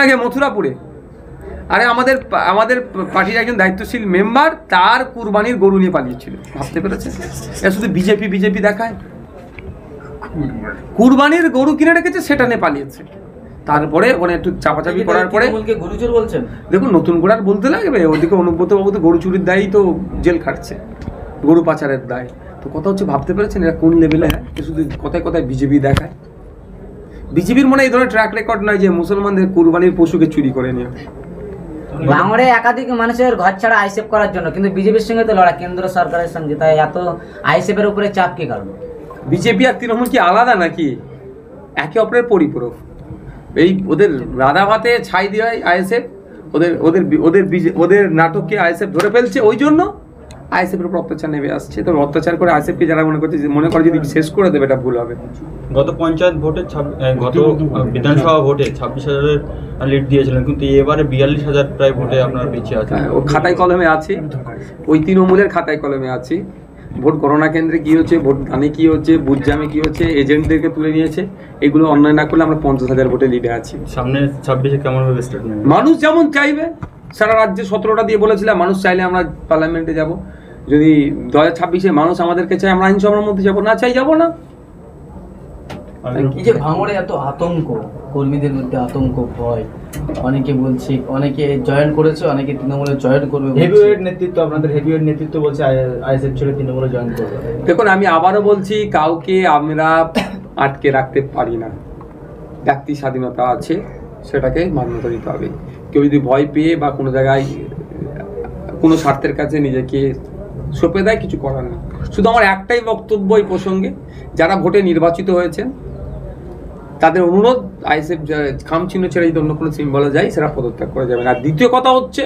আগে মথুরাপুরে আরে আমাদের আমাদের পার্টির একজন দায়িত্বশীল মেম্বার তার কুরবানির গরু নিয়ে পালিয়েছিল, ভাবতে পেরেছে? এ শুধু বিজেপি বিজেপি দেখায়, কুরবানির গরু কিনে রেখেছে সেটা নিয়ে পালিয়েছে। তারপরে ওখানে একটু চাপাচাপি করার পরে গরুচোর বলছেন। দেখুন নতুন করে আর বলতে লাগবে, ওদিকে অনুব্রত বাবু তো গরু চুরির দায়ই তো জেল খাটছে, গরু পাচারের দায়। তো কথা হচ্ছে ভাবতে পেরেছেন এরা কোন লেভেলে? শুধু কথায় কথায় বিজেপি দেখায়। বিজেপির মনে এই ধরনের ট্র্যাক রেকর্ড নয় যে মুসলমানদের কুরবানির পশুকে চুরি করে নিয়ে। বাংলায় একাধিক মানুষের ঘর ছাড়া আইসেফ করার জন্য, কিন্তু বিজেপির সঙ্গে তো লড়াই কেন্দ্র সরকারের সঙ্গে, তাই এত আইসেফের উপরে চাপ কি কারণ? বিজেপি আর তৃণমূল কি আলাদা নাকি? একে অপরের পরিপূরক। এই ওদের রাধা ভাতে ছাই দিয়ে আইএসএফ, ওদের ওদের ওদের ওদের নাটককে আইএসএফ ধরে ফেলছে, ওই জন্য আইএসএফের উপর অত্যাচার নেমে আসছে। তো অত্যাচার করে আইএসএফকে যারা মনে করে যদি শেষ করে দেবে, এটা ভুল হবে। গত পঞ্চায়েত ভোটে গত বিধানসভা ভোটে 26,000 লিড দিয়েছিলেন, কিন্তু এবারে 42,000 প্রায় ভোটে আপনার পিছিয়ে আছে। ও খাতায় কলমে আছে, ওই তৃণমূলের খাতায় কলমে আছে। ভোট গণনা কেন্দ্রে কি হচ্ছে, ভোট দানে কি হচ্ছে, বুথ জামে কি হচ্ছে, এজেন্টদেরকে তুলে নিয়েছে, এগুলো অন্যায় না করলে আমরা 50,000 ভোটে লিডে আছি। সামনে 26-এ কেমন হবে স্টেটমেন্ট? মানুষ যেমন চাইবে, সারা রাজ্যে 17টা দিয়ে বলেছিলাম মানুষ চাইলে আমরা পার্লামেন্টে যাব। যদি 2026-এ মানুষ আমাদেরকে চাই, আমরা আইনসভার মধ্যে যাবো, না চাই যাবো না। এই যে ভাঙড়ে এত আতঙ্ক, কর্মীদের মধ্যে আতঙ্ক, ভয়, অনেকে বলছে, অনেকে জয়েন করেছে, অনেকে তৃণমূলে জয়েন করবে। হেভিওয়েট নেতৃত্ব, আপনাদের হেভিওয়েট নেতৃত্ব বলছে আইএসএফ ছেড়ে তৃণমূলে জয়েন করবে। দেখুন আমি আবারও বলছি, কাউকে আমরা আটকে রাখতে পারি না। ব্যক্তি স্বাধীনতা আছে, সেটাকে মান্যতা দিতে হবে। কেউ যদি ভয় পেয়ে বা কোনো জায়গায় কোনো স্বার্থের কাছে নিজেকে সঁপে দেয়, কিছু করার নেই। শুধু আমার একটাই বক্তব্য এই প্রসঙ্গে, যারা ভোটে নির্বাচিত হয়েছেন তাদের অনুরোধ, আইএসএফ খাম চিহ্ন ছেড়ে যদি অন্য কোনো সিম্বলে যায়, সেটা পদত্যাগ করা যাবে না। আর দ্বিতীয় কথা হচ্ছে,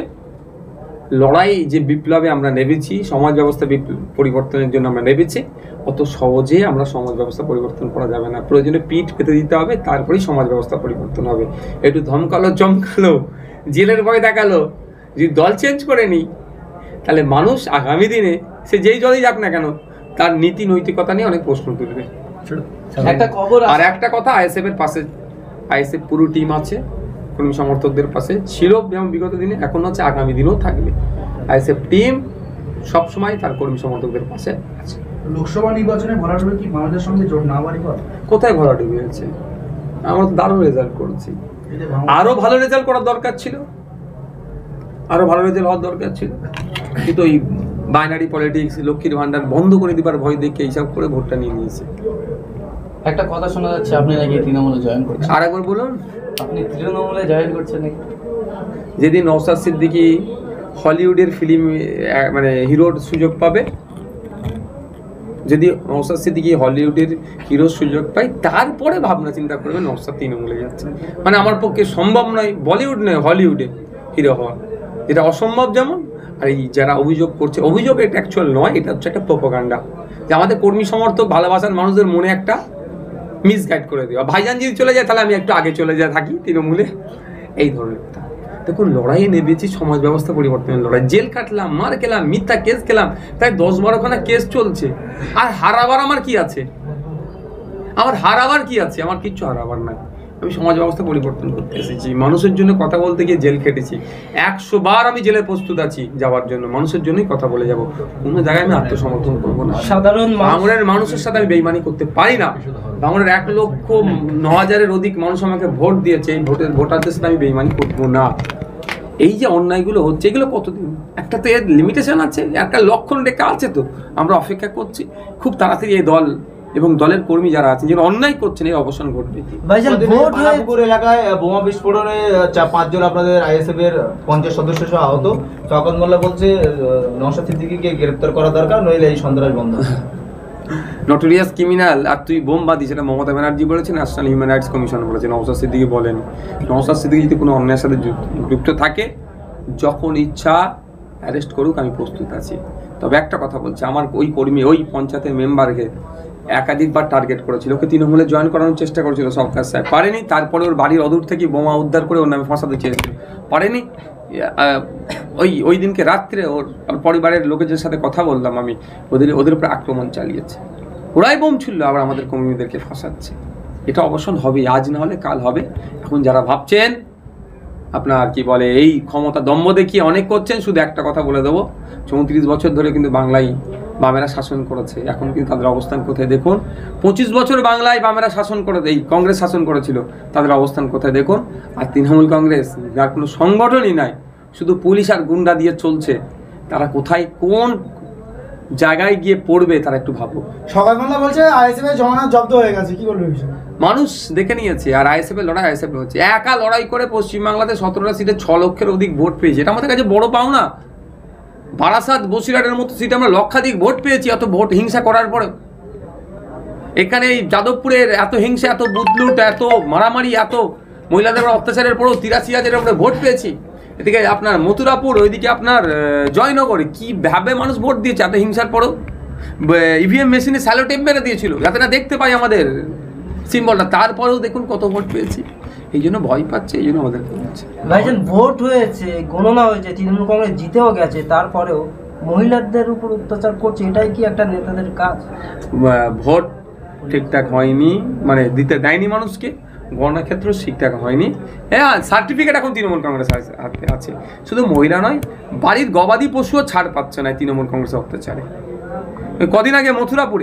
লড়াই যে বিপ্লবে আমরা নেমেছি, সমাজ ব্যবস্থা পরিবর্তনের জন্য আমরা নেমেছি, অত সহজে আমরা সমাজ ব্যবস্থা পরিবর্তন করা যাবে না। প্রয়োজনে পিঠ পেতে দিতে হবে, তারপরেই সমাজ ব্যবস্থা পরিবর্তন হবে। একটু ধমকালো চমকালো, জেলের ভয় দেখালো, যদি দল চেঞ্জ করে নিই, তাহলে মানুষ আগামী দিনে সে যেই দলই যাক না কেন, তার নীতি নৈতিকতা নিয়ে অনেক প্রশ্ন তুলবে। আর একটা কথা, আইএসএফ এর পাশে আইএসএফ পুরো টিম আছে, কর্মী সমর্থকদের পাশে ছিল যেমন বিগত দিনে, এখন আছে, আগামী দিনেও থাকবে। আইএসএফ টিম সবসময় তার কর্মী সমর্থকদের পাশে আছে। লোকসভা নির্বাচনে ভরাডুবি কি মানুষের সঙ্গে জোট না বাড়ি করে? কোথায় ভরাডুবি হয়েছে? আমরা তো দারুণ রেজাল্ট করেছি। আরো ভালো রেজাল্ট করার দরকার ছিল, আরো ভালো রেজাল্ট হওয়ার দরকার ছিল, কিন্তু ওই বাইনারি পলিটিক্স, লক্ষ্মীর ভান্ডার বন্ধ করে দিবার ভয় দেখে এইসব করে ভোটটা নিয়ে নিয়েছে। একটা কথা শোনা যাচ্ছে আপনি নাকি তৃণমূলে জয়েন করছেন। আর একবার বলুন, আপনি তৃণমূলে জয়েন করছেন নাকি? যেদিন নওশাদ সিদ্দিকী হলিউডের ফিল্ম মানে হিরোর সুযোগ পাবে, যদি নওশাদ সিদ্দিকী হলিউডের হিরোর সুযোগ পাই, তারপরে ভাবনা চিন্তা করবে নওশাদ তৃণমূলে যাচ্ছে। মানে আমার পক্ষে সম্ভব নয় বলিউড নয় হলিউডে হিরো হওয়া, এটা অসম্ভব। যেমন আর এই যারা অভিযোগ করছে, অভিযোগ এটা অ্যাকচুয়াল নয়, এটা হচ্ছে একটা প্রোপাগান্ডা, যে আমাদের কর্মী সমর্থক ভালোবাসার মানুষদের মনে একটা মিসগাইড করে দেওয়া। ভাইজান যদি চলে যায় তাহলে আমি একটু আগে চলে যাই থাকি তৃণমূলে, এই ধরনের কথা। দেখুন লড়াইয়ে নেমেছি, সমাজ ব্যবস্থা পরিবর্তনের লড়াই। জেল কাটলাম, মার খেলাম, মিথ্যা কেস খেলাম, প্রায় 10-12খানা কেস চলছে। আর হারাবার আমার কি আছে? আমার হারাবার কি আছে? আমার কিচ্ছু হারাবার নাই। আমি সমাজ ব্যবস্থা পরিবর্তন করতে এসেছি, মানুষের জন্য কথা বলতে গিয়ে জেল খেটেছি। 100 বার আমি জেলে প্রস্তুত আছি যাওয়ার জন্য, মানুষের জন্যই কথা বলে যাব। কোনো জায়গায় আমি আত্মসমর্থন করবো না। সাধারণ বাংলার মানুষের সাথে আমি বেইমানি করতে পারি না। বাংলার 1,09,000-এর অধিক মানুষ আমাকে ভোট দিয়েছে, এই ভোটারদের সাথে আমি বেইমানি করবো না। এই যে অন্যায়গুলো হচ্ছে, এগুলো কতদিন? একটা তো এর লিমিটেশন আছে, একটা লক্ষণ রেখা আছে। তো আমরা অপেক্ষা করছি, খুব তাড়াতাড়ি এই দল এবং দলের কর্মী যারা আছেন, যারা অন্যায় করছেন, এই অবসান ঘটবে। পানাপুকুর এলাকায় বোমা বিস্ফোরণে 5 জন আপনাদের আইএসএফ এর 50 সদস্য সহ আহত। শওকত মোল্লা বলছে নওশাদ সিদ্দিকীকে গ্রেফতার করা দরকার, নইলে এই সন্ত্রাস বন্ধ। নটোরিয়াস ক্রিমিনাল আর তুই বোম বাঁধি, সেটা মমতা ব্যানার্জি বলেছেন, ন্যাশনাল হিউম্যান রাইটস কমিশন বলেছেন, নওশাদ সিদ্দিকী বলেন। নওশাদ সিদ্দিকী যদি কোনো অন্যায়ের সাথে যুক্ত থাকে, যখন ইচ্ছা অ্যারেস্ট করুক, আমি প্রস্তুত আছি। তবে একটা কথা বলছি, আমার ওই কর্মী, ওই পঞ্চায়েতের মেম্বারকে একাধিকবার টার্গেট করেছিল, ওকে তৃণমূলে জয়েন করানোর চেষ্টা করেছিল সরকার সাহেব, পারেনি। তারপরে ওর বাড়ির অদূর থেকে বোমা উদ্ধার করে ওর নামে ফাঁসাতে চেয়েছিল, পারেনি। ওই দিনকে রাত্রে ওর পরিবারের লোকেদের সাথে কথা বললাম আমি, ওদের উপরে আক্রমণ চালিয়েছে, ওরাই বোম ছুড়লো, আবার আমাদের কর্মীদেরকে ফাঁসাচ্ছে। এটা অবসান হবে, আজ না হলে কাল হবে। এখন যারা ভাবছেন আপনার কি বলে এই ক্ষমতা দম্ভ দেখিয়ে অনেক করছেন। শুধু একটা কথা বলে দেবো, 34 বছর ধরে কিন্তু বাংলায় বামেরা শাসন করেছে, এখন কিন্তু তাদের অবস্থান কোথায় দেখুন। 25 বছর বাংলায় বামেরা শাসন করে, এই কংগ্রেস শাসন করেছিল, তাদের অবস্থান কোথায় দেখুন। আর তৃণমূল কংগ্রেস, যার কোনো সংগঠনই নাই, শুধু পুলিশ আর গুন্ডা দিয়ে চলছে, তারা কোথায় কোন জায়গায় গিয়ে পড়বে তারা একটু ভাবো। সকালবেলা বলছে আইএসএফ এর জমানত জব্দ হয়ে গেছে, কি বলবে বিষয়? মানুষ দেখে নিয়েছে। আর আইএসএফ এর লড়াই আইএসএফ হচ্ছে, একা লড়াই করে পশ্চিমবাংলাতে 17টা সিটে 6 লক্ষের অধিক ভোট পেয়েছে, এটা আমাদের কাছে বড় পাওনা। বারাসাত বসিরহাটের মতো সিটে আমরা লক্ষাধিক ভোট পেয়েছি, এত ভোট হিংসা করার পরে। এখানে এই যাদবপুরের এত হিংসা, এত বুথলুট, এত মারামারি, এত মহিলাদের অত্যাচারের পরেও 83,000 আমরা ভোট পেয়েছি। এদিকে আপনার মথুরাপুর, ওইদিকে আপনার জয়নগরে কীভাবে মানুষ ভোট দিয়েছে এত হিংসার পরেও। ইভিএম মেশিনে স্যালোটেপ মেরে দিয়েছিল যাতে না দেখতে পাই আমাদের সিম্বলটা, তারপরেও দেখুন কত ভোট পেয়েছি। এই জন্য ভয় পাচ্ছে, এই জন্য আমাদের হচ্ছে। ভাইজান ভোট হয়েছে, গণনা হয়েছে, তৃণমূল কংগ্রেস জিতেও গেছে, তারপরেও মহিলাদের উপর অত্যাচার করছে, এটাই কি একটা নেতাদের কাজ? ভোট ঠিকঠাক হয়নি, মানে দিতে দেয়নি মানুষকে, গণনা ক্ষেত্র ঠিকঠাক হয়নি। হ্যাঁ, সার্টিফিকেট এখন তৃণমূল কংগ্রেস হাতে আছে। শুধু মহিলা নয়, বাড়ির গবাদি পশুও ছাড় পাচ্ছে না তৃণমূল কংগ্রেসের অত্যাচারে। কদিন আগে মথুরাপুরে